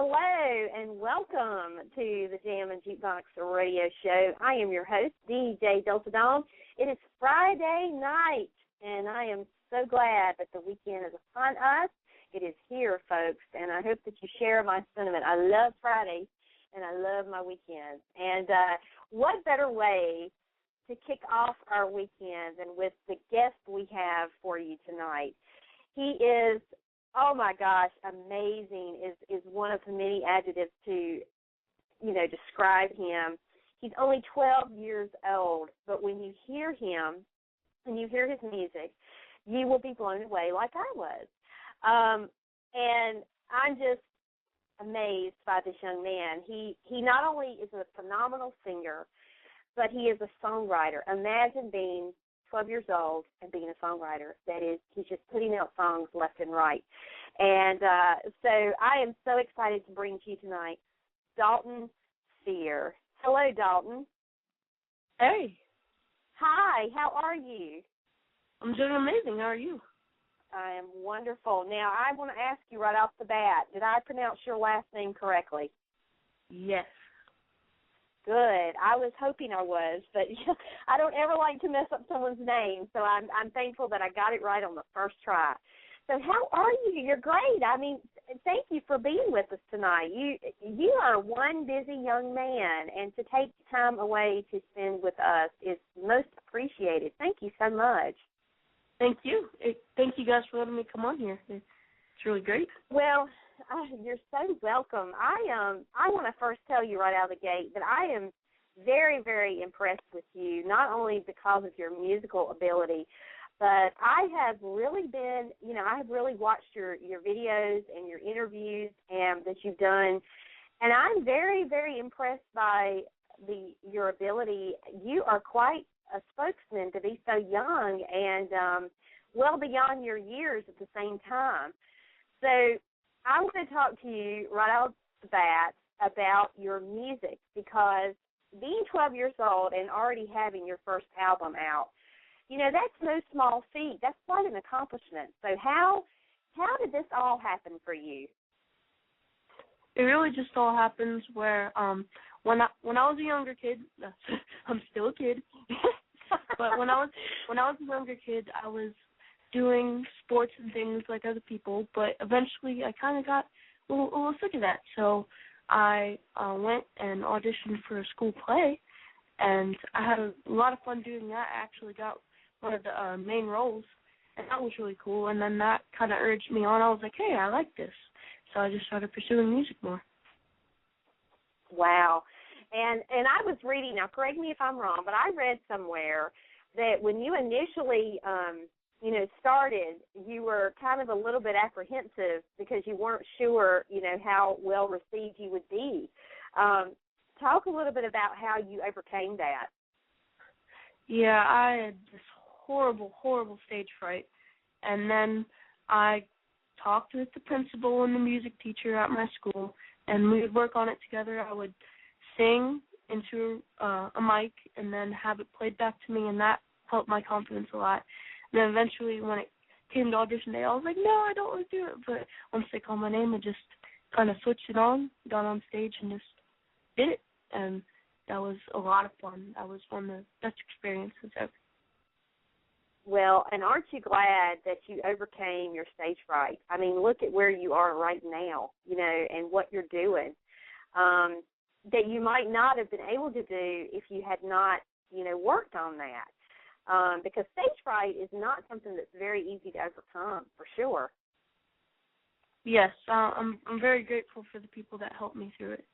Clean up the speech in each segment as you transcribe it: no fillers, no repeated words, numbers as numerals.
hello, and welcome to the Jammin Jukebox radio show. I am your host, DJ Dalton. It is Friday night, and I am so glad that the weekend is upon us. It is here, folks, and I hope that you share my sentiment. I love Fridays, and I love my weekends. And what better way to kick off our weekend than with the guest we have for you tonight. He is, oh my gosh, amazing is one of the many adjectives to, describe him. He's only 12 years old, but when you hear him and you hear his music, you will be blown away like I was. And I'm just amazed by this young man. He not only is a phenomenal singer, but he is a songwriter. Imagine being 12 years old and being a songwriter. That is, he's just putting out songs left and right. And so I am so excited to bring to you tonight Dalton Cyr. Hello, Dalton. Hey. Hi, how are you? I'm doing amazing. How are you? I am wonderful. Now, I want to ask you right off the bat, did I pronounce your last name correctly? Yes. Good. I was hoping I was, but I don't ever like to mess up someone's name, so I'm thankful that I got it right on the first try. So how are you? You're great. I mean, thank you for being with us tonight. You are one busy young man, and to take time away to spend with us is most appreciated. Thank you so much. Thank you. Thank you guys for letting me come on here. It's really great. Well, you're so welcome. I want to first tell you right out of the gate that I am very, very impressed with you, not only because of your musical ability, but I have really been, I have really watched your videos and your interviews and that you've done, and I'm very, very impressed by your ability. You are quite a spokesman to be so young and well beyond your years at the same time. So I want to talk to you right out the bat about your music, because being 12 years old and already having your first album out, that's no small feat. That's quite an accomplishment. So how did this all happen for you? It really just all happens where when I was a younger kid, I'm still a kid, but when I was a younger kid, I was doing sports and things like other people, but eventually I kind of got a little sick of that. So I went and auditioned for a school play, and I had a lot of fun doing that. I actually got one of the main roles, and that was really cool. And then that kind of urged me on. I was like, hey, I like this. So I just started pursuing music more. Wow. And I was reading, now correct me if I'm wrong, but I read somewhere that when you initially started, you were kind of a little bit apprehensive because you weren't sure, how well received you would be. Talk a little bit about how you overcame that. Yeah, I had this horrible stage fright. And then I talked with the principal and the music teacher at my school, and we would work on it together. I would sing into a mic and then have it played back to me, and that helped my confidence a lot. And then eventually when it came to audition day, I was like, no, I don't want to do it. But once they called my name, I just kind of switched it on, got on stage, and just did it. And that was a lot of fun. That was one of the best experiences ever. Well, and aren't you glad that you overcame your stage fright? I mean, look at where you are right now, and what you're doing, that you might not have been able to do if you had not, worked on that. Because stage fright is not something that's very easy to overcome, for sure. Yes, I'm very grateful for the people that helped me through it.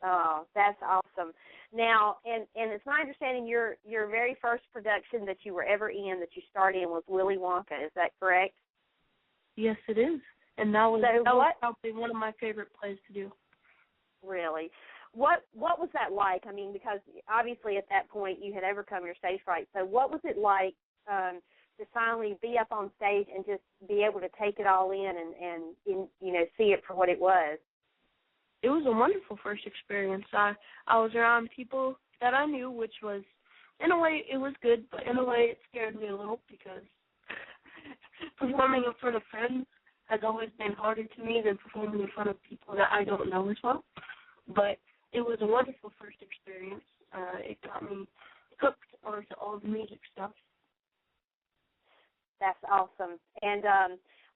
Oh, that's awesome. Now, and it's my understanding your very first production that you were ever in, that you starred in, was Willy Wonka. Is that correct? Yes, it is. And that was probably one of my favorite plays to do. Really? What was that like? I mean, because obviously at that point you had overcome your stage fright. So what was it like to finally be up on stage and just be able to take it all in and see it for what it was? It was a wonderful first experience. I was around people that I knew, which was, in a way, it was good, but in a way it scared me a little because performing in front of friends has always been harder to me than performing in front of people that I don't know as well. But it was a wonderful first experience. It got me hooked onto all the music stuff. That's awesome. And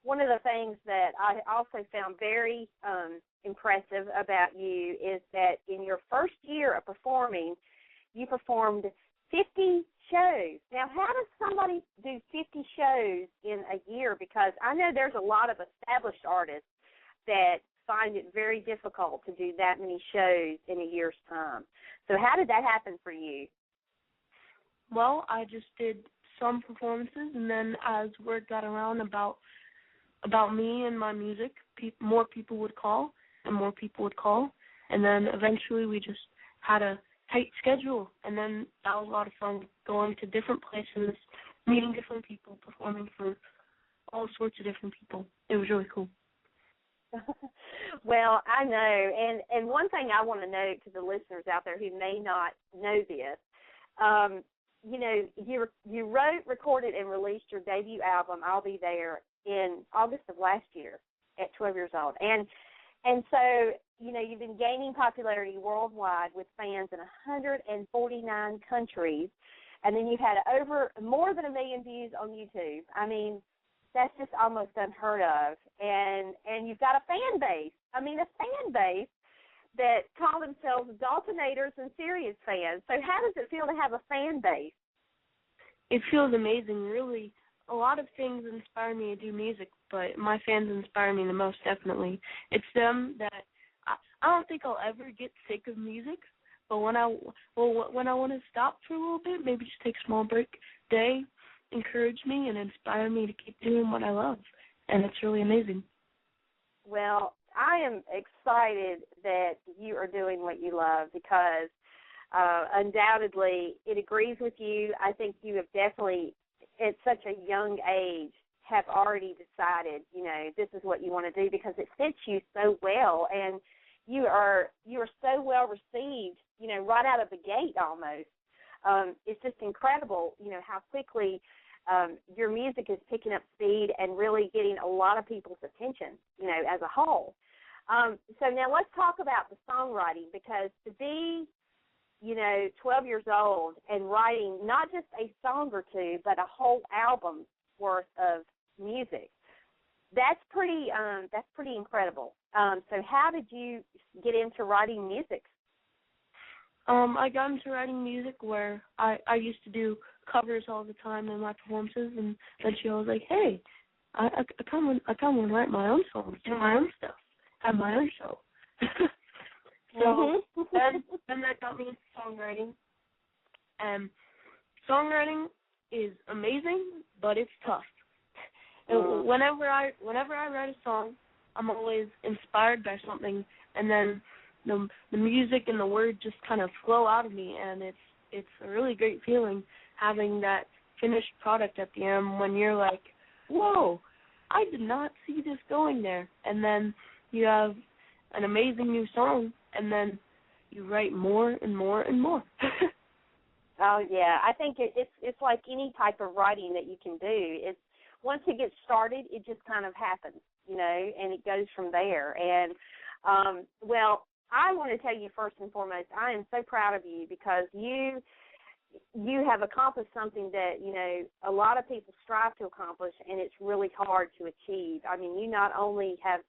one of the things that I also found very impressive about you is that in your first year of performing, you performed 50 shows. Now, how does somebody do 50 shows in a year? Because I know there's a lot of established artists that find it very difficult to do that many shows in a year's time. So how did that happen for you? Well, I just did some performances, and then as word got around about me and my music, more people would call, and more people would call, and then eventually we just had a tight schedule, and then that was a lot of fun, going to different places, meeting different people, performing for all sorts of different people. It was really cool. Well, I know, and one thing I want to note to the listeners out there who may not know this, you know, you wrote, recorded, and released your debut album, I'll Be There, in August of last year at 12 years old. And so, you know, you've been gaining popularity worldwide with fans in 149 countries, and then you've had more than 1 million views on YouTube. I mean, that's just almost unheard of. And you've got a fan base. I mean, a fan base that call themselves Daltonators and serious fans. So how does it feel to have a fan base? It feels amazing, really. A lot of things inspire me to do music, but my fans inspire me the most, definitely. It's them that I don't think I'll ever get sick of music, but when I want to stop for a little bit, maybe just take a small break, they encourage me and inspire me to keep doing what I love, and it's really amazing. Well, I am excited that you are doing what you love because undoubtedly it agrees with you. I think you have definitely, at such a young age, have already decided, you know, this is what you want to do because it fits you so well, and you are so well received, you know, right out of the gate almost. It's just incredible, you know, how quickly your music is picking up speed and really getting a lot of people's attention, you know, as a whole. So now let's talk about the songwriting, because to be, you know, 12 years old and writing not just a song or two, but a whole album worth of music, that's pretty incredible. So how did you get into writing music? I got into writing music where I used to do covers all the time in my performances, and eventually I was like, hey, I kind of want to write my own songs, do my own stuff, have my own show. So then that got me into songwriting. And songwriting is amazing, but it's tough. Whenever I write a song, I'm always inspired by something, and then the music and the words just kind of flow out of me, and it's a really great feeling having that finished product at the end when you're like, whoa, I did not see this going there. And then you have an amazing new song, and then you write more and more and more. Oh, yeah. I think it's like any type of writing that you can do. It's once it gets started, it just kind of happens, you know, and it goes from there. And, well, I want to tell you first and foremost, I am so proud of you because you have accomplished something that, you know, a lot of people strive to accomplish, and it's really hard to achieve. I mean, you not only have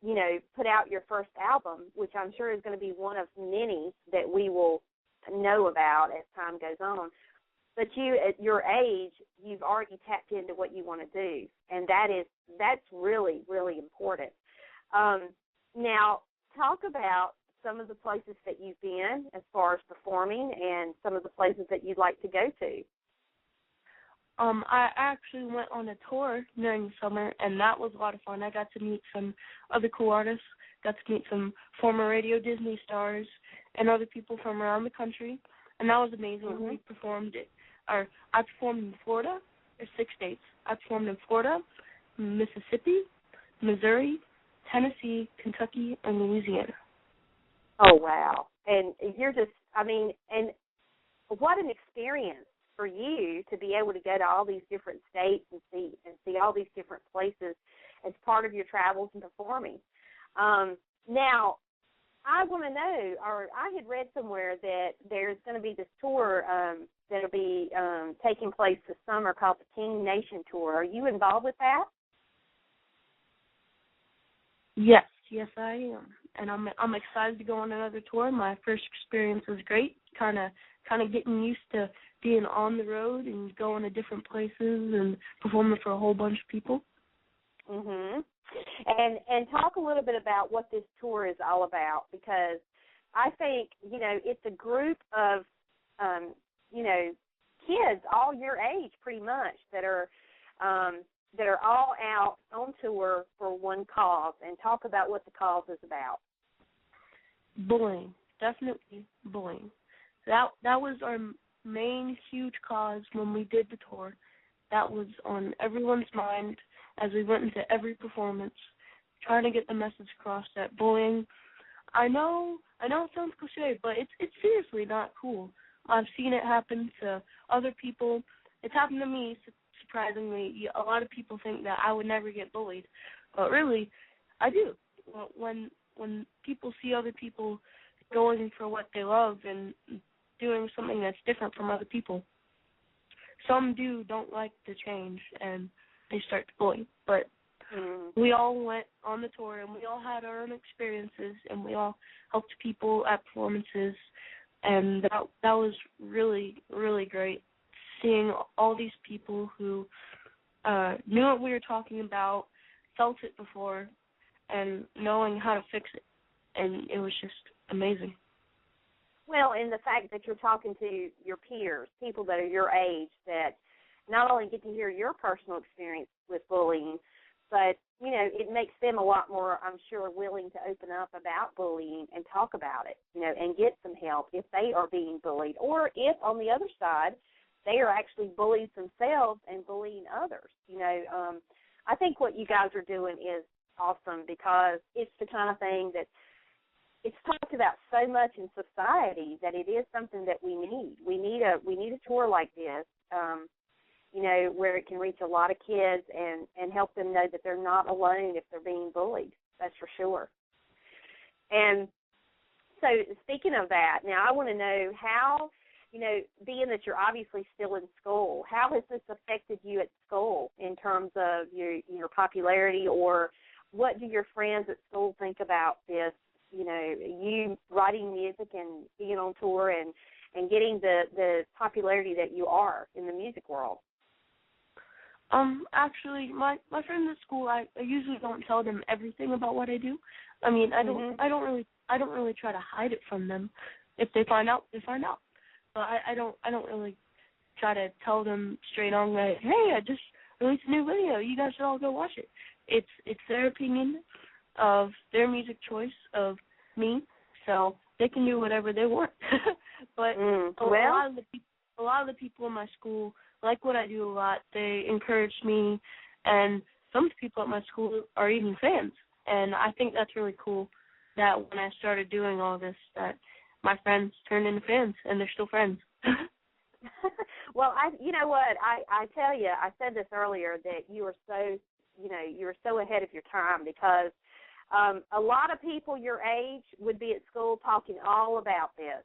you know, put out your first album, which I'm sure is going to be one of many that we will know about as time goes on, but you, at your age, you've already tapped into what you want to do, and that's really, really important. Now, talk about some of the places that you've been as far as performing and some of the places that you'd like to go to. I actually went on a tour during the summer, and that was a lot of fun. I got to meet some other cool artists, got to meet some former Radio Disney stars and other people from around the country, and that was amazing. Mm-hmm. I performed in Florida. There's 6 states. I performed in Florida, Mississippi, Missouri, Tennessee, Kentucky, and Louisiana. Oh, wow. And you're just, I mean, and what an experience for you to be able to go to all these different states and see all these different places as part of your travels and performing. Now, I want to know, or I had read somewhere that there's going to be this tour that'll be taking place this summer called the King Nation Tour. Are you involved with that? Yes, I am, and I'm excited to go on another tour. My first experience was great, kind of getting used to being on the road and going to different places and performing for a whole bunch of people. Mhm. And talk a little bit about what this tour is all about, because I think, it's a group of, kids all your age pretty much that are all out on tour for one cause, and talk about what the cause is about. Bullying, definitely bullying. That was our main huge cause when we did the tour. That was on everyone's mind as we went into every performance, trying to get the message across that bullying. I know it sounds cliche, but it's seriously not cool. I've seen it happen to other people. It's happened to me, surprisingly. A lot of people think that I would never get bullied, but really, I do. When people see other people going for what they love and doing something that's different from other people, some don't like the change, and they start to bully. But we all went on the tour, and we all had our own experiences, and we all helped people at performances, and that was really, really great, seeing all these people who knew what we were talking about, felt it before, and knowing how to fix it, and it was just amazing. Well, and the fact that you're talking to your peers, people that are your age, that not only get to hear your personal experience with bullying, but, it makes them a lot more, I'm sure, willing to open up about bullying and talk about it, and get some help if they are being bullied, or if, on the other side, they are actually bullies themselves and bullying others. I think what you guys are doing is awesome, because it's the kind of thing that it's talked about so much in society that it is something that we need. We need a tour like this, where it can reach a lot of kids and help them know that they're not alone if they're being bullied. That's for sure. And so speaking of that, now I want to know how, being that you're obviously still in school, how has this affected you at school in terms of your popularity, or what do your friends at school think about this? You writing music and being on tour and getting the popularity that you are in the music world. Actually, my friends at school, I usually don't tell them everything about what I do. I mean, I don't really try to hide it from them. If they find out, they find out. But I don't really try to tell them straight on that, hey, I just released a new video, you guys should all go watch it. It's their opinion of their music choice of me, so they can do whatever they want. But a lot of the people in my school like what I do a lot. They encourage me, and some people at my school are even fans. And I think that's really cool that when I started doing all this, that my friends turned into fans, and they're still friends. Well, you know what? I tell you, I said this earlier, that you are so, you are so ahead of your time, because a lot of people your age would be at school talking all about this,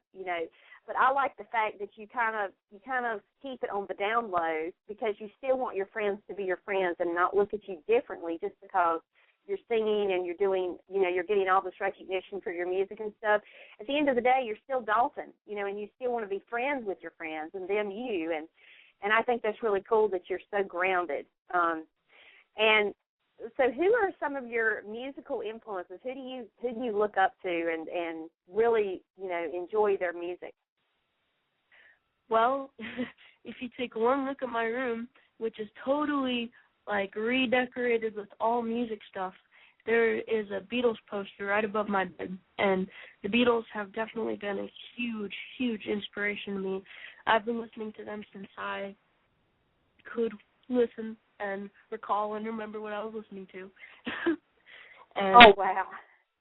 But I like the fact that you kind of keep it on the down low, because you still want your friends to be your friends and not look at you differently just because you're singing and you're doing, you're getting all this recognition for your music and stuff. At the end of the day, you're still Dalton, and you still want to be friends with your friends and them you. And I think that's really cool that you're so grounded. And so who are some of your musical influences? Who do you look up to and really, enjoy their music? Well, if you take one look at my room, which is totally redecorated with all music stuff, there is a Beatles poster right above my bed, and the Beatles have definitely been a huge, huge inspiration to me. I've been listening to them since I could listen and recall and remember what I was listening to. Oh, wow.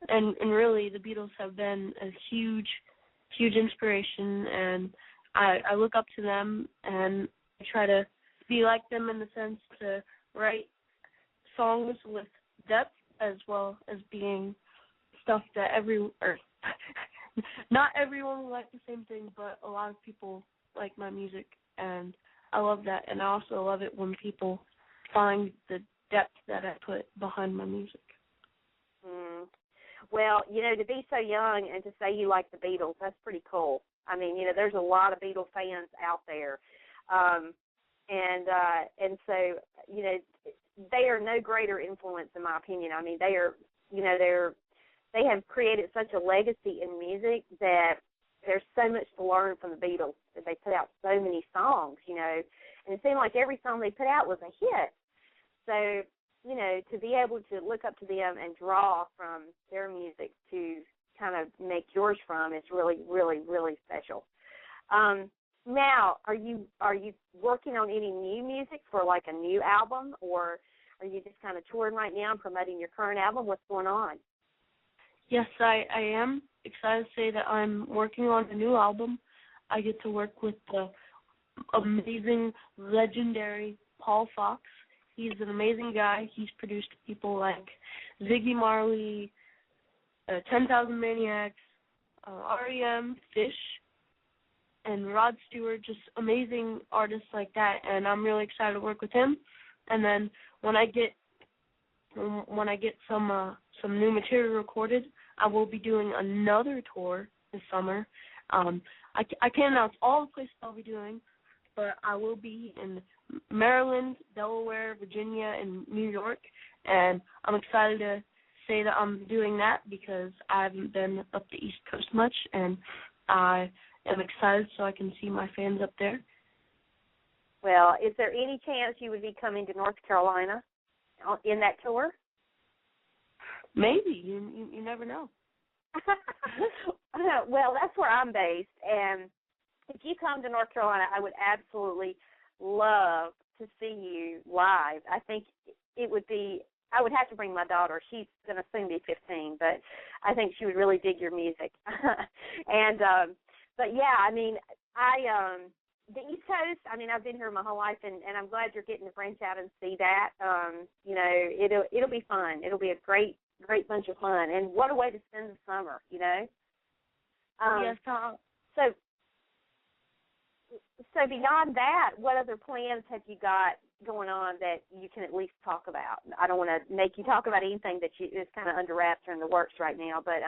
And really, the Beatles have been a huge, huge inspiration, and I look up to them, and I try to be like them in the sense to write songs with depth as well as being stuff that not everyone will like the same thing, but a lot of people like my music, and I love that. And I also love it when people find the depth that I put behind my music. Well, to be so young and to say you like the Beatles, that's pretty cool. I mean, there's a lot of Beatles fans out there. And so, they are no greater influence in my opinion. I mean, they are, they have created such a legacy in music that there's so much to learn from the Beatles. That they put out so many songs, and it seemed like every song they put out was a hit. So, to be able to look up to them and draw from their music to kind of make yours from is really, really, really special. Now, are you working on any new music for like a new album, or are you just kind of touring right now and promoting your current album? What's going on? Yes, I am excited to say that I'm working on a new album. I get to work with the amazing, legendary Paul Fox. He's an amazing guy. He's produced people like Ziggy Marley, 10,000 Maniacs, REM, Fish, and Rod Stewart, just amazing artists like that. And I'm really excited to work with him. And then when I get some new material recorded, I will be doing another tour this summer. I can't announce all the places I'll be doing, but I will be in Maryland, Delaware, Virginia, and New York, and I'm excited to say that I'm doing that because I haven't been up the East Coast much, and I am excited so I can see my fans up there. Well, is there any chance you would be coming to North Carolina in that tour? Maybe. You never know. Well, that's where I'm based, and if you come to North Carolina, I would absolutely love to see you live. I think it would be, I would have to bring my daughter. She's going to soon be 15, but I think she would really dig your music. And, but yeah, I mean, the East Coast, I mean, I've been here my whole life, and I'm glad you're getting to branch out and see that. It'll be fun. It'll be a great bunch of fun. And what a way to spend the summer, Yes, Tom. So beyond that, what other plans have you got going on that you can at least talk about? I don't want to make you talk about anything that is kind of under wraps or in the works right now, but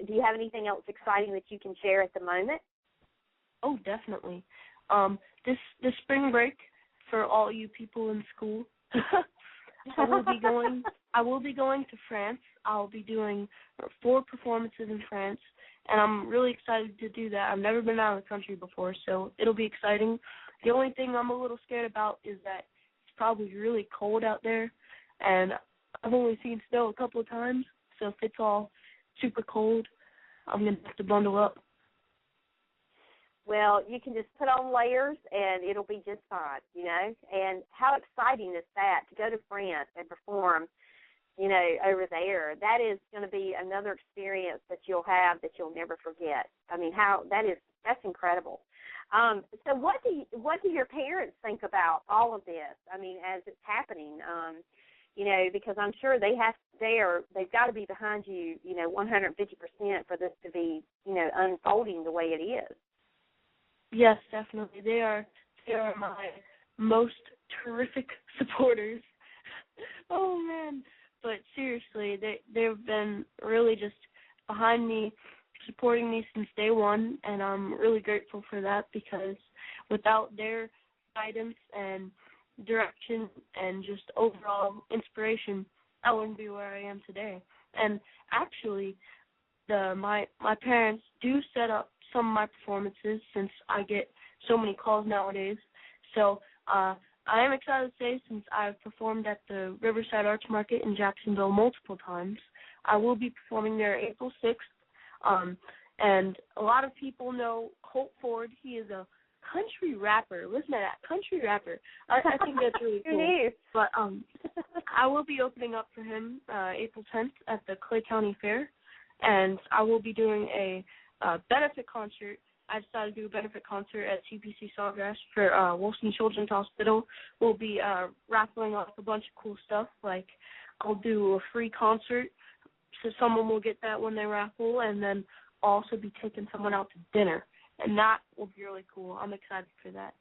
do you have anything else exciting that you can share at the moment? Oh, definitely. This spring break, for all you people in school, I will be going to France. I'll be doing 4 performances in France, and I'm really excited to do that. I've never been out of the country before, so it'll be exciting. The only thing I'm a little scared about is that it's probably really cold out there, and I've only seen snow a couple of times, so if it's all super cold, I'm going to have to bundle up. Well, you can just put on layers, and it'll be just fine, And how exciting is that, to go to France and perform, over there? That is going to be another experience that you'll have that you'll never forget. I mean, that's incredible. So what do your parents think about all of this? I mean, as it's happening, because I'm sure they've got to be behind you, 150% for this to be, unfolding the way it is. Yes, definitely. They are my most terrific supporters. Oh man! But seriously, they've been really just behind me, supporting me since day one, and I'm really grateful for that because without their guidance and direction and just overall inspiration, I wouldn't be where I am today. And actually, my parents do set up some of my performances since I get so many calls nowadays. So I am excited to say, since I've performed at the Riverside Arts Market in Jacksonville multiple times, I will be performing there April 6th. And a lot of people know Colt Ford. He is a country rapper. Listen to that, country rapper. I think that's really cool. But I will be opening up for him April 10th at the Clay County Fair, and I will be doing a benefit concert. I decided to do a benefit concert at CPC Sawgrass for Wilson Children's Hospital. We'll be raffling off a bunch of cool stuff like I'll do a free concert, so someone will get that when they raffle, and then I'll also be taking someone out to dinner, and that will be really cool. I'm excited for that.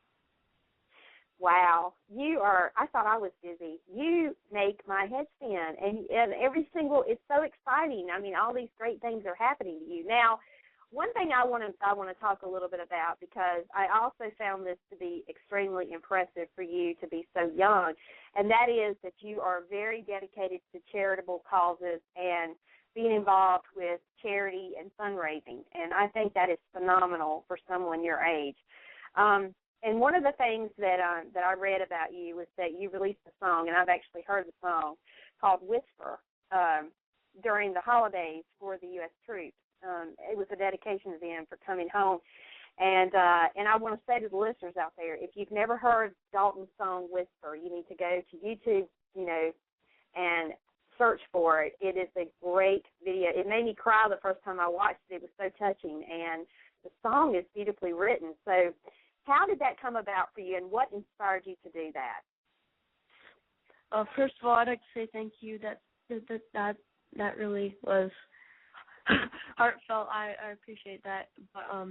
Wow, I thought I was busy. You make my head spin, and it's so exciting. I mean, all these great things are happening to you. Now, one thing I want to talk a little bit about, because I also found this to be extremely impressive for you to be so young, and that is that you are very dedicated to charitable causes and being involved with charity and fundraising, and I think that is phenomenal for someone your age. And one of the things that I read about you was that you released a song, and I've actually heard the song, called Whisper, during the holidays for the U.S. troops. It was a dedication to them for coming home. And I want to say to the listeners out there, if you've never heard Dalton's song Whisper, you need to go to YouTube, and search for it. It is a great video. It made me cry the first time I watched it. It was so touching, and the song is beautifully written. So how did that come about for you, and what inspired you to do that? First of all, I'd like to say thank you. That really was heartfelt. I appreciate that. But I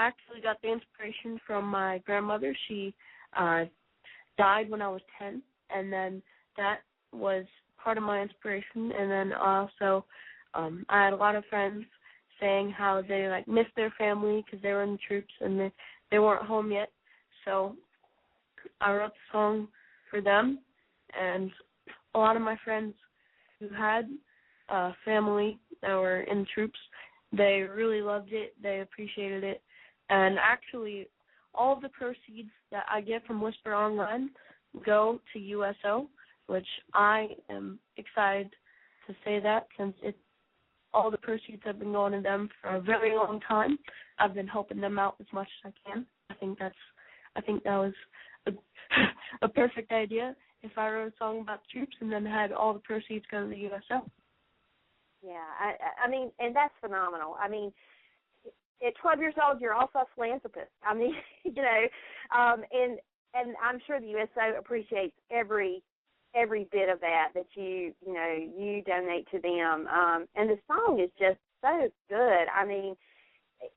actually got the inspiration from my grandmother. She died when I was 10, and then that was part of my inspiration. And then also I had a lot of friends saying how they missed their family because they were in the troops and they weren't home yet. So I wrote the song for them, and a lot of my friends who had family that were in troops, they really loved it. They appreciated it. And actually, all of the proceeds that I get from Whisper Online go to USO, which I am excited to say that, since all the proceeds have been going to them for a very long time. I've been helping them out as much as I can. I think that was a perfect idea if I wrote a song about troops and then had all the proceeds go to the USO. Yeah, I mean, and that's phenomenal. I mean, at 12 years old, you're also a philanthropist. I mean, and I'm sure the USO appreciates every bit of that you donate to them. And the song is just so good. I mean,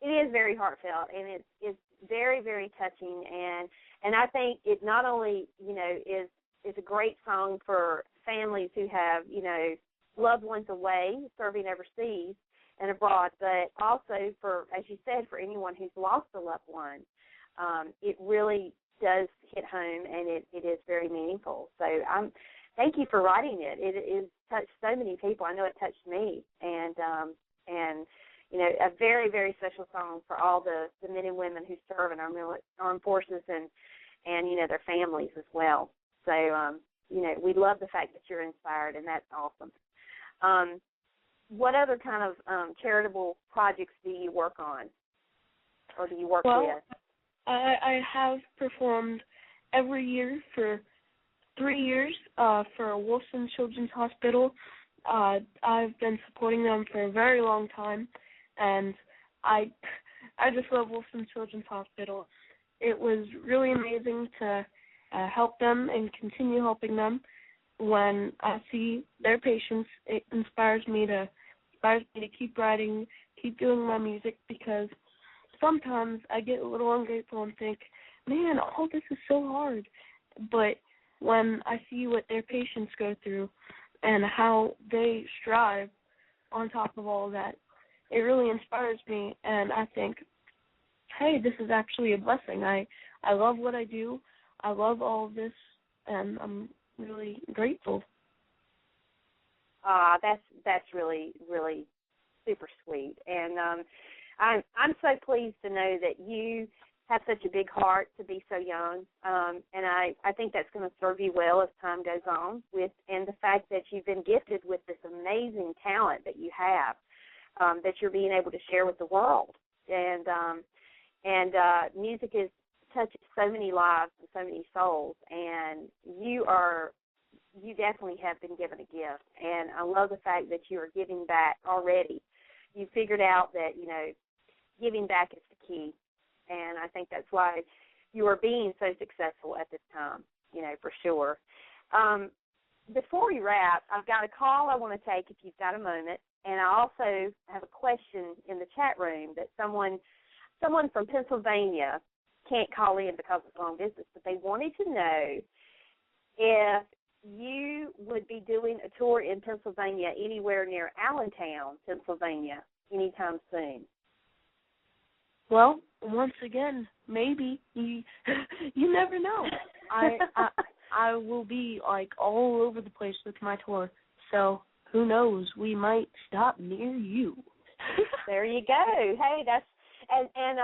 it is very heartfelt, and it's very, very touching. And I think it not only, is a great song for families who have, loved ones away serving overseas and abroad, but also for, as you said, for anyone who's lost a loved one. It really does hit home, and it is very meaningful. So thank you for writing it. It has touched so many people. I know it touched me, and a very, very special song for all the men and women who serve in our armed forces and their families as well. So, we love the fact that you're inspired, and that's awesome. What other kind of charitable projects do you work on, or do you work with? I have performed every year for 3 years for Wilson Children's Hospital. I've been supporting them for a very long time, and I just love Wilson Children's Hospital. It was really amazing to help them and continue helping them. When I see their patients, it inspires me to keep writing, keep doing my music, because sometimes I get a little ungrateful and think, man, all this is so hard. But when I see what their patients go through and how they strive on top of all that, it really inspires me, and I think, hey, this is actually a blessing. I love what I do. I love all of this, and I'm really grateful. That's really, really super sweet, and I'm so pleased to know that you have such a big heart to be so young, and I think that's going to serve you well as time goes on. And the fact that you've been gifted with this amazing talent that you have, that you're being able to share with the world, and music touches so many lives and so many souls, and you definitely have been given a gift. And I love the fact that you are giving back already. You figured out that, giving back is the key, and I think that's why you are being so successful at this time, for sure. before we wrap, I've got a call I want to take if you've got a moment, and I also have a question in the chat room that someone from Pennsylvania can't call in because it's long distance, but they wanted to know if you would be doing a tour in Pennsylvania anywhere near Allentown, Pennsylvania, anytime soon. Well, once again, maybe. You never know. I will be, like, all over the place with my tour. So who knows? We might stop near you. There you go. Hey, that's and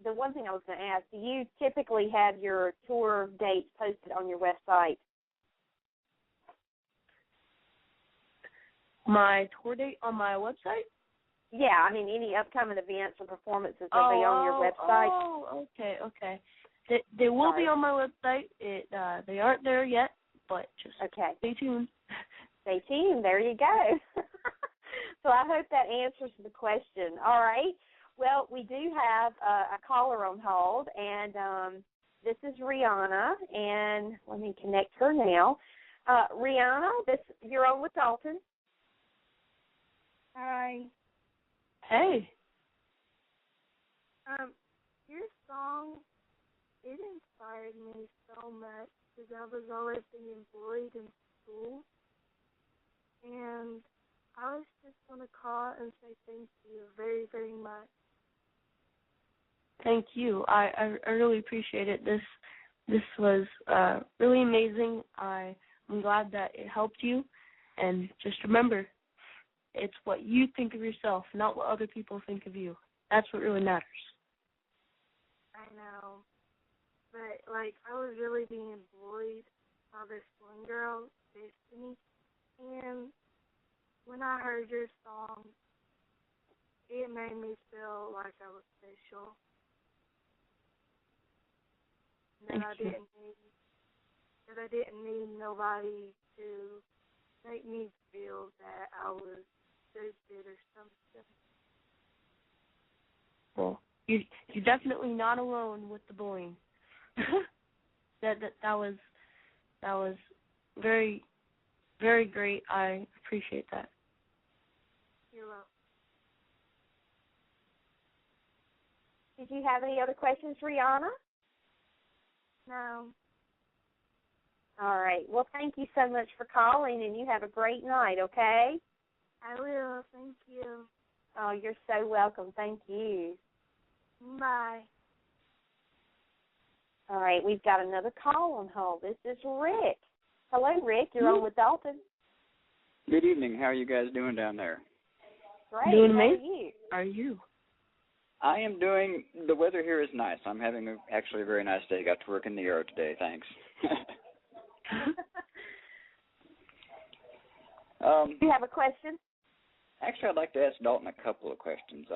the one thing I was going to ask, do you typically have your tour dates posted on your website? My tour date on my website? Yeah, I mean, any upcoming events or performances will be on your website. Oh, okay. They will be on my website. They aren't there yet, but just stay tuned. Stay tuned. There you go. So I hope that answers the question. All right. Well, we do have a caller on hold, and this is Rihanna, and let me connect her now. Rihanna, you're on with Dalton. Hi. Hey. Your song, it inspired me so much because I was always being bullied in school. And I was just going to call and say thank you very, very much. Thank you. I really appreciate it. This was really amazing. I'm glad that it helped you. And just remember, it's what you think of yourself, not what other people think of you. That's what really matters. I know. But, like, I was really being bullied by this one girl, Destiny. And when I heard your song, it made me feel like I was special. That I didn't need nobody to make me feel that I was stupid or something. Well, you're definitely not alone with the bullying. that was very, very great. I appreciate that. You're welcome. Did you have any other questions, Rihanna? No. All right. Well, thank you so much for calling, and you have a great night, okay? I will. Thank you. Oh, you're so welcome. Thank you. Bye. All right. We've got another call on hold. This is Rick. Hello, Rick. You're on with Dalton. Good evening. How are you guys doing down there? Great. Doing How amazing. Are you? I am doing, the weather here is nice. I'm having actually a very nice day. Got to work in the air today, thanks. Do you have a question? Actually, I'd like to ask Dalton a couple of questions.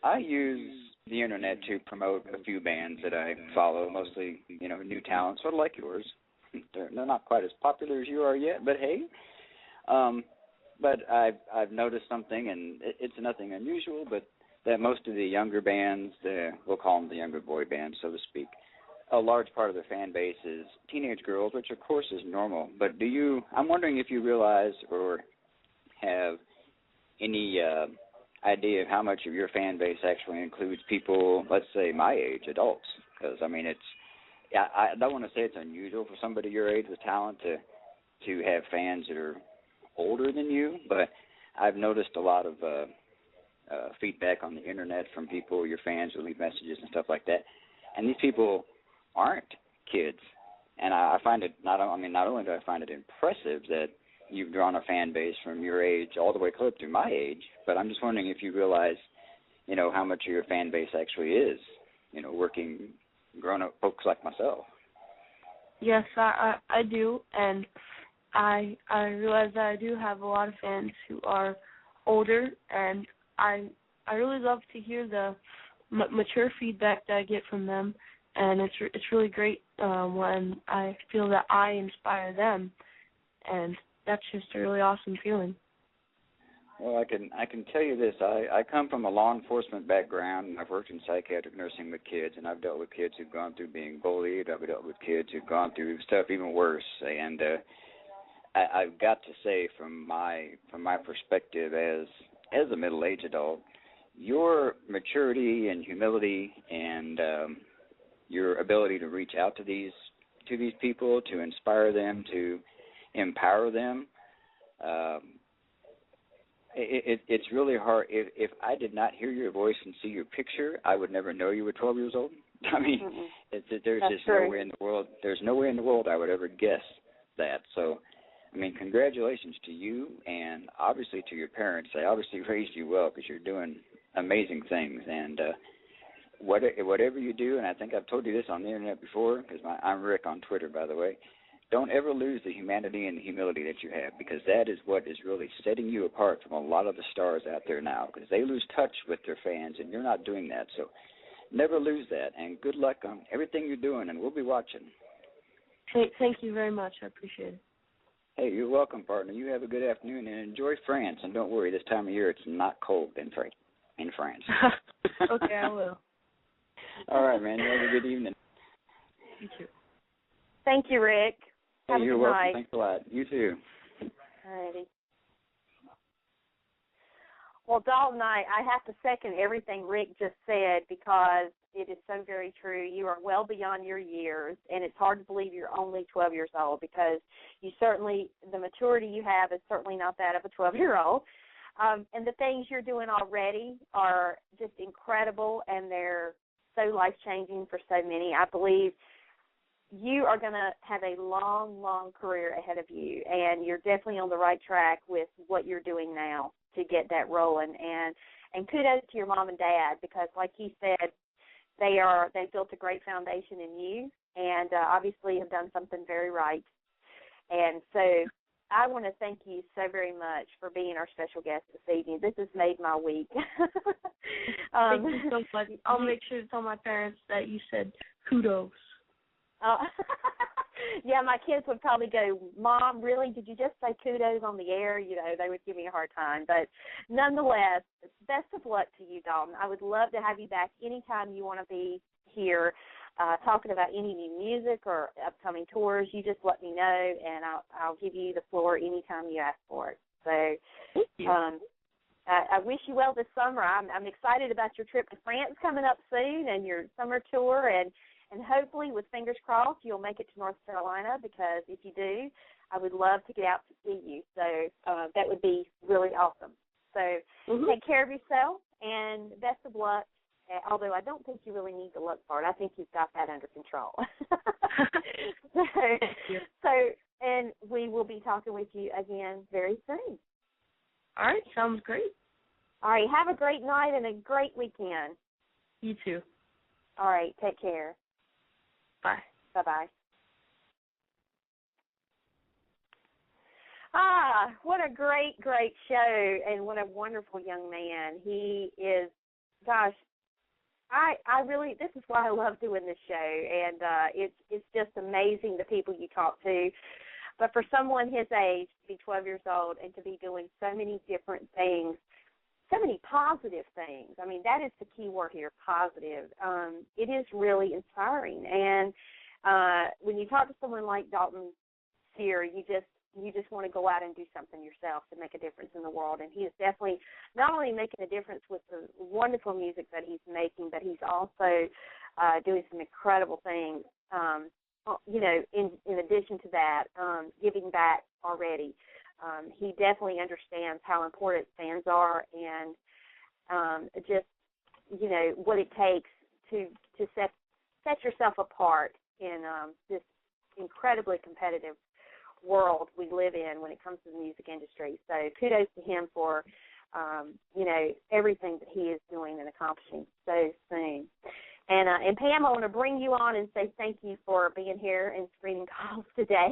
I use the internet to promote a few bands that I follow, mostly, new talent, sort of like yours. They're not quite as popular as you are yet, but hey. But I've noticed something, and it's nothing unusual, but that most of the younger bands, we'll call them the younger boy bands, so to speak, a large part of their fan base is teenage girls, which of course is normal. But I'm wondering if you realize or have any idea of how much of your fan base actually includes people, let's say my age, adults. Because, I don't want to say it's unusual for somebody your age with talent to have fans that are older than you, but I've noticed a lot of feedback on the internet from people, your fans who leave messages and stuff like that, and these people aren't kids, and I find it not only do I find it impressive that you've drawn a fan base from your age all the way close to my age, but I'm just wondering if you realize, how much of your fan base actually is, working grown-up folks like myself. Yes, I do, and I realize that I do have a lot of fans who are older, and I really love to hear the mature feedback that I get from them, and it's really great when I feel that I inspire them, and that's just a really awesome feeling. Well, I can tell you this. I come from a law enforcement background, and I've worked in psychiatric nursing with kids, and I've dealt with kids who've gone through being bullied. I've dealt with kids who've gone through stuff even worse. And I've got to say, from my perspective as a middle-aged adult, your maturity and humility and your ability to reach out to these people, to inspire them, to empower them. It's really hard. If I did not hear your voice and see your picture, I would never know you were 12 years old. I mean, there's That's just true. no way in the world. There's no way in the world I would ever guess that. So, I mean, congratulations to you, and obviously to your parents. They obviously raised you well, because you're doing amazing things. And whatever you do, and I think I've told you this on the internet before, because I'm Rick on Twitter, by the way. Don't ever lose the humanity and the humility that you have, because that is what is really setting you apart from a lot of the stars out there now, because they lose touch with their fans, and you're not doing that. So never lose that, and good luck on everything you're doing, and we'll be watching. Hey, thank you very much. I appreciate it. Hey, you're welcome, partner. You have a good afternoon, and enjoy France. And don't worry, this time of year it's not cold in France. Okay, I will. All right, man. You have a good evening. You too. Thank you, Rick. Hey, you're welcome. Night. Thanks a lot. You too. Alrighty. Well, Dalton, I have to second everything Rick just said, because it is so very true. You are well beyond your years, and it's hard to believe you're only 12 years old, because the maturity you have is certainly not that of a 12-year-old. And the things you're doing already are just incredible, and they're so life-changing for so many. I believe you are going to have a long, long career ahead of you, and you're definitely on the right track with what you're doing now to get that rolling. And kudos to your mom and dad, because like he said, they built a great foundation in you, and obviously have done something very right. And so I want to thank you so very much for being our special guest this evening. This has made my week. Thank you so much. I'll make sure to tell my parents that you said kudos. Yeah, my kids would probably go, Mom, really? Did you just say kudos on the air? You know, they would give me a hard time. But nonetheless, best of luck to you, Dalton. I would love to have you back anytime you want to be here talking about any new music or upcoming tours. You just let me know, and I'll give you the floor anytime you ask for it. So thank you. I wish you well this summer. I'm excited about your trip to France coming up soon, and your summer tour, and hopefully, with fingers crossed, you'll make it to North Carolina, because if you do, I would love to get out to see you. So that would be really awesome. So take care of yourself, and best of luck, although I don't think you really need the luck part. I think you've got that under control. So, and we will be talking with you again very soon. All right, sounds great. All right, have a great night and a great weekend. You too. All right, take care. Bye. Bye-bye. What a great, great show, and what a wonderful young man. He is, gosh, I really, this is why I love doing this show, and it's just amazing the people you talk to. But for someone his age to be 12 years old and to be doing so many different things, so many positive things. I mean, that is the key word here, positive. It is really inspiring. And when you talk to someone like Dalton Cyr, you just want to go out and do something yourself to make a difference in the world. And he is definitely not only making a difference with the wonderful music that he's making, but he's also doing some incredible things, you know, in addition to that, giving back already. He definitely understands how important fans are, and just, you know, what it takes to set yourself apart in this incredibly competitive world we live in when it comes to the music industry. So kudos to him for, you know, everything that he is doing and accomplishing so soon. And Pam, I want to bring you on and say thank you for being here and screening calls today.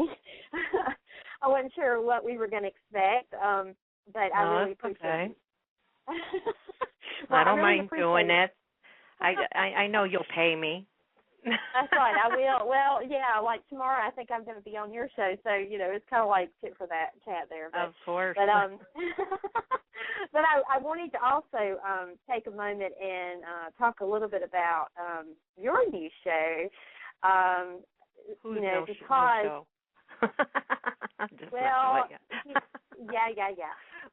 I wasn't sure what we were going to expect, but I really appreciate it. Well, I don't mind doing it. I know you'll pay me. That's right, I will. Well, yeah, like tomorrow I think I'm going to be on your show, so, it's kind of like tit for that chat there. But, of course. But, but I wanted to also take a moment and talk a little bit about your new show. Who's because... show? Well, yeah.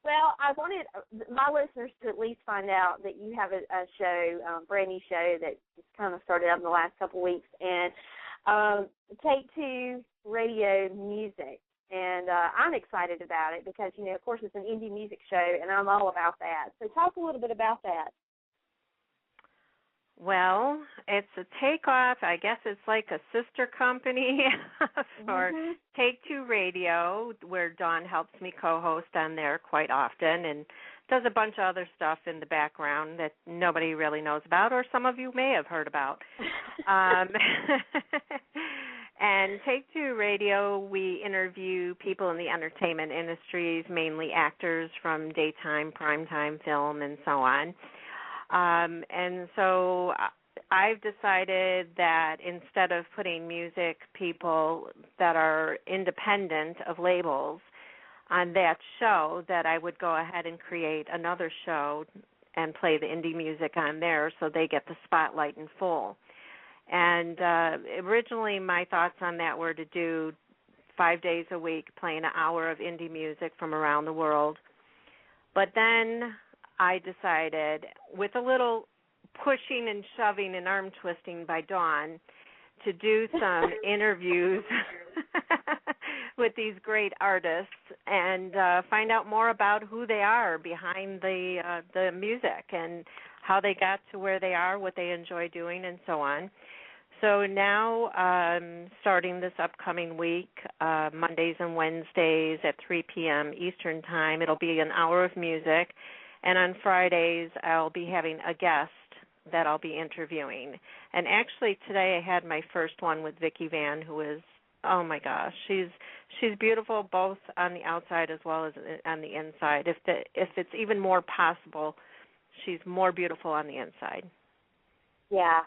Well, I wanted my listeners to at least find out that you have a show, brand new show that just kind of started up in the last couple of weeks, and Take Two Radio Music. And I'm excited about it because, of course, it's an indie music show, and I'm all about that. So talk a little bit about that. Well, it's a takeoff. I guess it's like a sister company for Take Two Radio, where Dawn helps me co-host on there quite often and does a bunch of other stuff in the background that nobody really knows about, or some of you may have heard about. And Take Two Radio, we interview people in the entertainment industries, mainly actors from daytime, primetime film, and so on. And so I've decided that instead of putting music people that are independent of labels on that show, that I would go ahead and create another show and play the indie music on there so they get the spotlight in full. And originally my thoughts on that were to do 5 days a week playing an hour of indie music from around the world. But then I decided, with a little pushing and shoving and arm twisting by Dawn, to do some interviews with these great artists and find out more about who they are behind the music and how they got to where they are, what they enjoy doing, and so on. So now, starting this upcoming week, Mondays and Wednesdays at 3 p.m. Eastern Time, it'll be an hour of music. And on Fridays, I'll be having a guest that I'll be interviewing. And actually, today I had my first one with Vicki Van, who is, oh my gosh, she's beautiful both on the outside as well as on the inside. If it's even more possible, she's more beautiful on the inside. Yeah,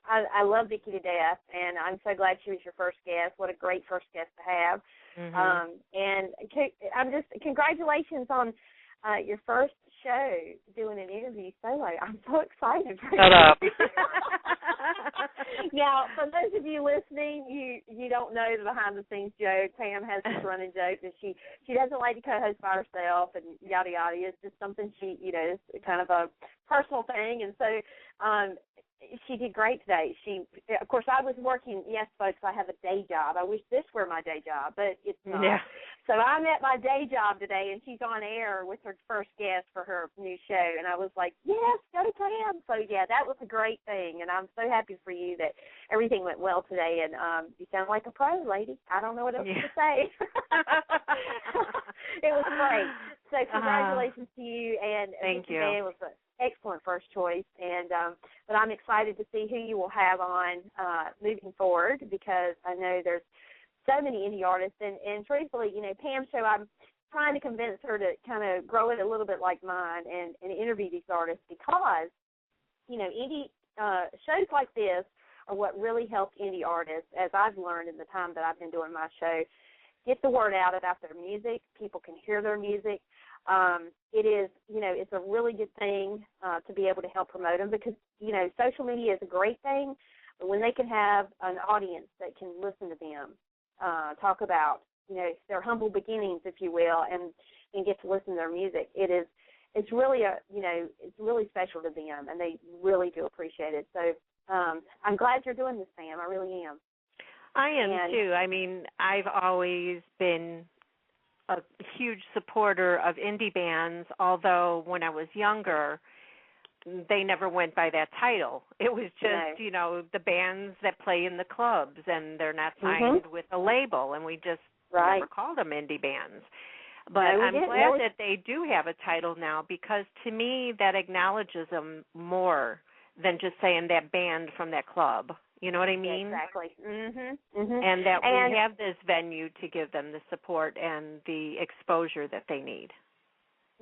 I love Vicki to death, and I'm so glad she was your first guest. What a great first guest to have. And I'm just congratulations on your first show doing an interview solo. I'm so excited for you. Shut up. Now, for those of you listening, you don't know the behind-the-scenes joke. Pam has this running joke that she doesn't like to co-host by herself and yada yada. It's just something she, it's kind of a personal thing. And so she did great today. Of course, I was working. Yes, folks, I have a day job. I wish this were my day job, but it's not. Yeah. So I'm at my day job today, and she's on air with her first guest for her new show. And I was like, yes, go to Pam. So, yeah, that was a great thing. And I'm so happy for you that everything went well today. And you sound like a pro, lady. I don't know what else to say. It was great. So congratulations to you. And thank you. It was an excellent first choice. And but I'm excited to see who you will have on moving forward, because I know there's so many indie artists, and truthfully, Pam's show, I'm trying to convince her to kind of grow it a little bit like mine and interview these artists, because, indie shows like this are what really help indie artists, as I've learned in the time that I've been doing my show, get the word out about their music. People can hear their music. It is, it's a really good thing to be able to help promote them, because, social media is a great thing, but when they can have an audience that can listen to them, talk about, their humble beginnings, if you will, and get to listen to their music. It's really it's really special to them, and they really do appreciate it. So I'm glad you're doing this, Sam. I really am. I am too. I mean, I've always been a huge supporter of indie bands, although when I was younger, they never went by that title. It was just, the bands that play in the clubs, and they're not signed with a label, and we just never called them indie bands. But I'm glad that they do have a title now, because to me that acknowledges them more than just saying that band from that club. You know what I mean? Exactly. And that we have this venue to give them the support and the exposure that they need.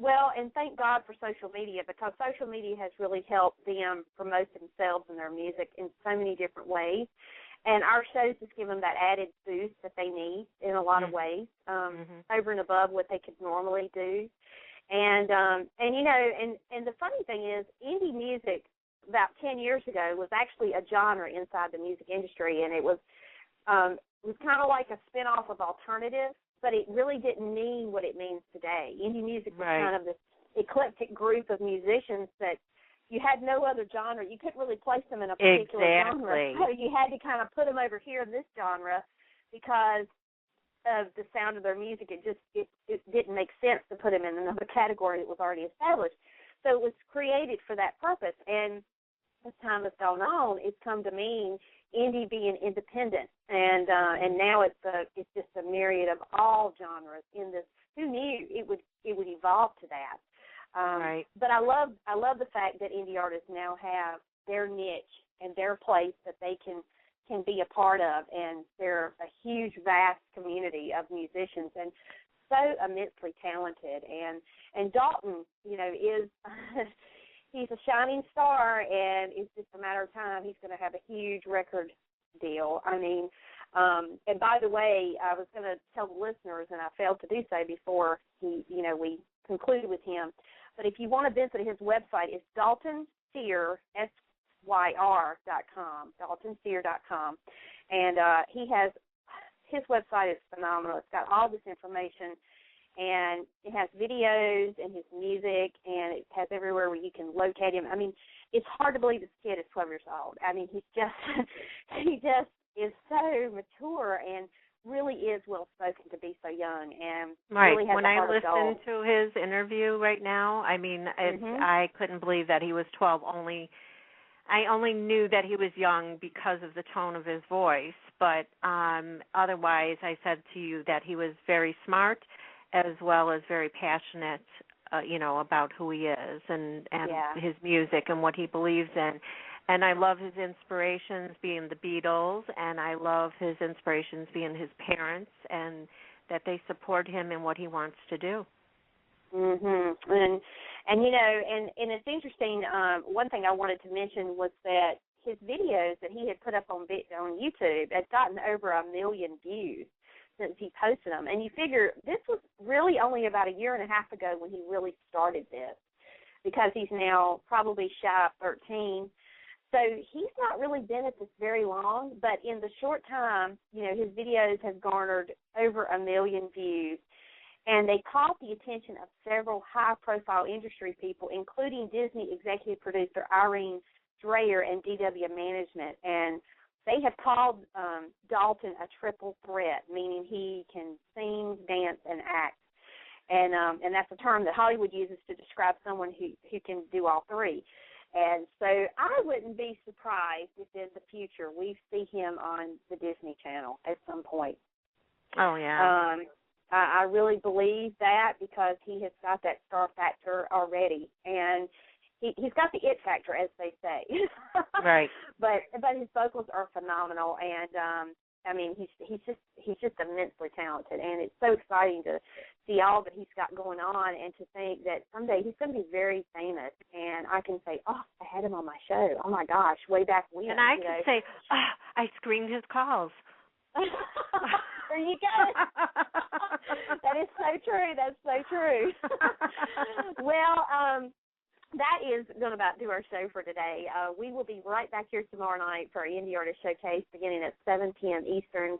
Well, and thank God for social media, because social media has really helped them promote themselves and their music in so many different ways. And our shows just give them that added boost that they need in a lot of ways, over and above what they could normally do. And you know, and the funny thing is, indie music about 10 years ago was actually a genre inside the music industry, and it was kind of like a spinoff of alternative, but it really didn't mean what it means today. Indie music was kind of this eclectic group of musicians that you had no other genre. You couldn't really place them in a particular genre. So you had to kind of put them over here in this genre because of the sound of their music. It didn't make sense to put them in another category that was already established. So it was created for that purpose. And as time has gone on, it's come to mean indie being independent, and now it's just a myriad of all genres in this. Who knew it would evolve to that? But I love the fact that indie artists now have their niche and their place that they can be a part of, and they're a huge, vast community of musicians and so immensely talented. And Dalton, you know, is he's a shining star, and it's just a matter of time. He's going to have a huge record deal. I mean, and by the way, I was going to tell the listeners, and I failed to do so before we concluded with him. But if you want to visit his website, it's Dalton Cyr, SYR.com, DaltonCyr.com. And his website is phenomenal. It's got all this information, and it has videos and his music, and it has everywhere where you can locate him. I mean, it's hard to believe this kid is 12 years old. I mean, he just is so mature and really is well-spoken to be so young, and really has when a heart I of gold. listen to his interview right now, I mean, I couldn't believe that he was 12. I only knew that he was young because of the tone of his voice, but otherwise I said to you that he was very smart as well as very passionate, about who he is and his music and what he believes in. And I love his inspirations being the Beatles, and I love his inspirations being his parents, and that they support him in what he wants to do. And you know, and it's interesting. One thing I wanted to mention was that his videos that he had put up on YouTube had gotten over 1 million views since he posted them. And you figure this was really only about a year and a half ago when he really started this, because he's now probably shy of 13. So he's not really been at this very long, but in the short time, you know, his videos have garnered over 1 million views, and they caught the attention of several high-profile industry people, including Disney executive producer Irene, Dreayer, and DW Management. And they have called Dalton a triple threat, meaning he can sing, dance, and act. And that's a term that Hollywood uses to describe someone who can do all three. And so I wouldn't be surprised if in the future we see him on the Disney Channel at some point. Oh, yeah. I really believe that, because he has got that star factor already. And he's got the it factor, as they say. Right. But his vocals are phenomenal, and I mean, he's just immensely talented, and it's so exciting to see all that he's got going on, and to think that someday he's going to be very famous, and I can say, oh, I had him on my show. Oh my gosh, way back when. And I can say, oh, I screened his calls. There you go. That is so true. That's so true. Well, that is going to about do our show for today. We will be right back here tomorrow night for our Indie Artist Showcase beginning at 7 p.m. Eastern.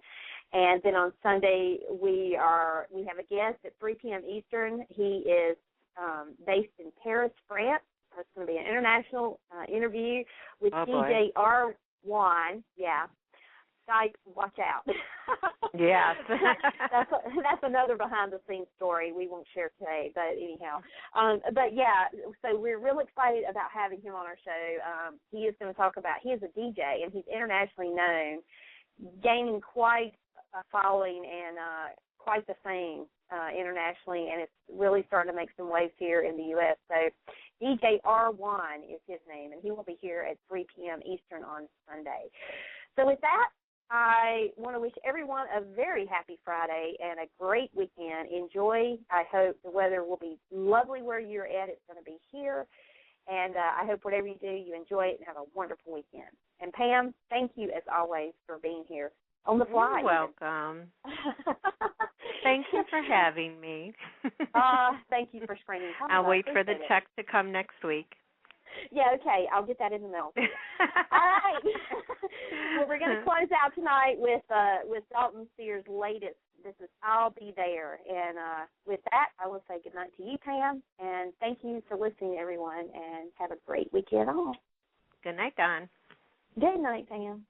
And then on Sunday, we have a guest at 3 p.m. Eastern. He is based in Paris, France. It's going to be an international interview with DJ R1. Yeah. Skype, watch out. Yes. that's another behind-the-scenes story we won't share today, but anyhow. But, yeah, so we're real excited about having him on our show. He is going to talk about, he is a DJ, and he's internationally known, gaining quite a following and quite the fame internationally, and it's really starting to make some waves here in the U.S. So DJ R1 is his name, and he will be here at 3 p.m. Eastern on Sunday. So with that, I want to wish everyone a very happy Friday and a great weekend. Enjoy. I hope the weather will be lovely where you're at. It's going to be here. And I hope whatever you do, you enjoy it and have a wonderful weekend. And Pam, thank you as always for being here on the fly. You're welcome. Thank you for having me. Thank you for screening. I'll wait for the check to come next week. Yeah, okay. I'll get that in the mail. All right. Well, we're going to close out tonight with Dalton Cyr's latest. This is I'll Be There. And with that, I will say good night to you, Pam. And thank you for listening, everyone. And have a great weekend all. Good night, Dawn. Good night, Pam.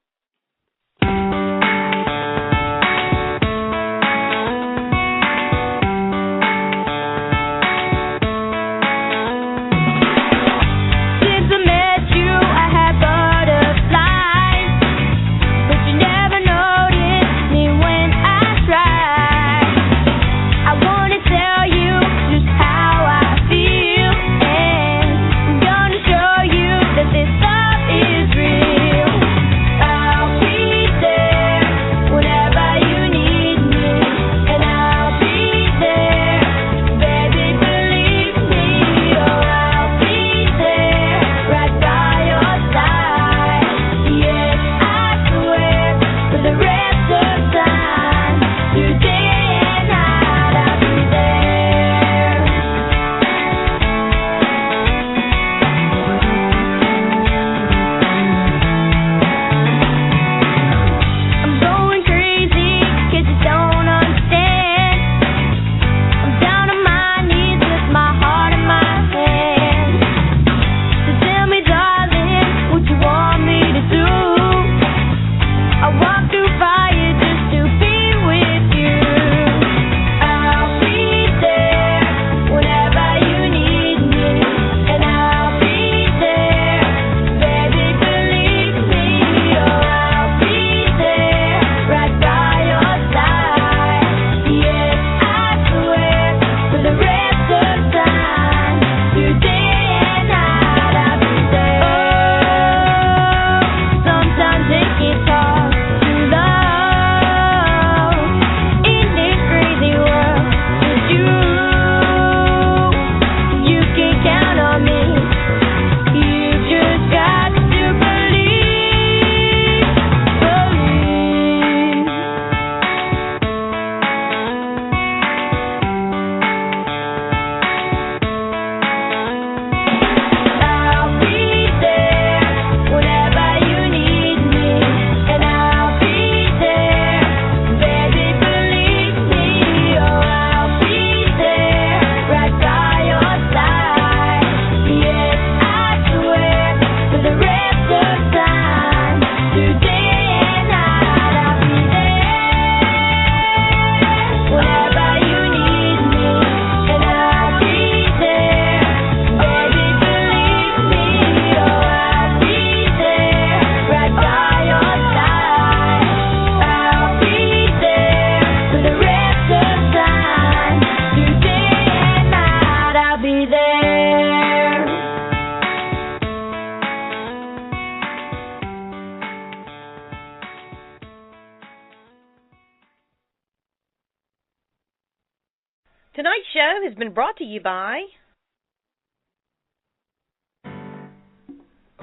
Tonight's show has been brought to you by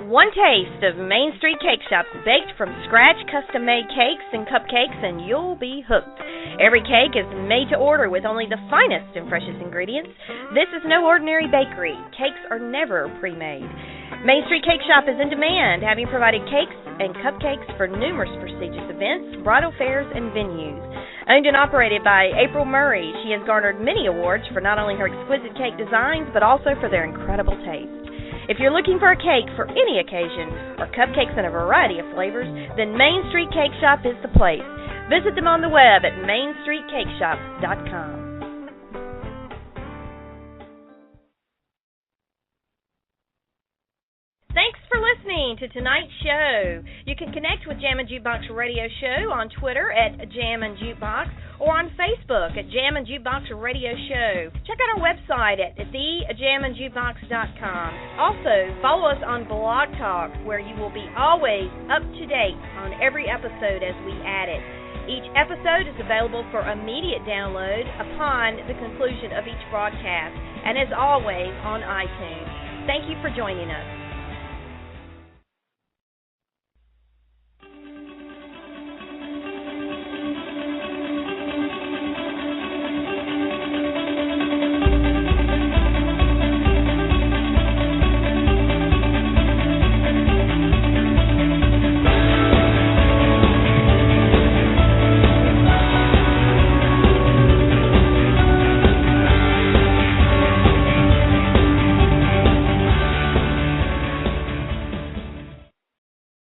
One Taste of Main Street Cake Shop, baked from scratch, custom-made cakes and cupcakes, and you'll be hooked. Every cake is made to order with only the finest and freshest ingredients. This is no ordinary bakery. Cakes are never pre-made. Main Street Cake Shop is in demand, having provided cakes and cupcakes for numerous prestigious events, bridal fairs, and venues. Owned and operated by April Murray, she has garnered many awards for not only her exquisite cake designs, but also for their incredible taste. If you're looking for a cake for any occasion, or cupcakes in a variety of flavors, then Main Street Cake Shop is the place. Visit them on the web at mainstreetcakeshop.com. Thanks for listening listening to tonight's show. You can connect with Jammin Jukebox Radio Show on Twitter at Jammin Jukebox or on Facebook at Jammin Jukebox Radio Show. Check out our website at thejamminjukebox.com. Also, follow us on Blog Talk, where you will be always up to date on every episode as we add it. Each episode is available for immediate download upon the conclusion of each broadcast, and is always on iTunes. Thank you for joining us.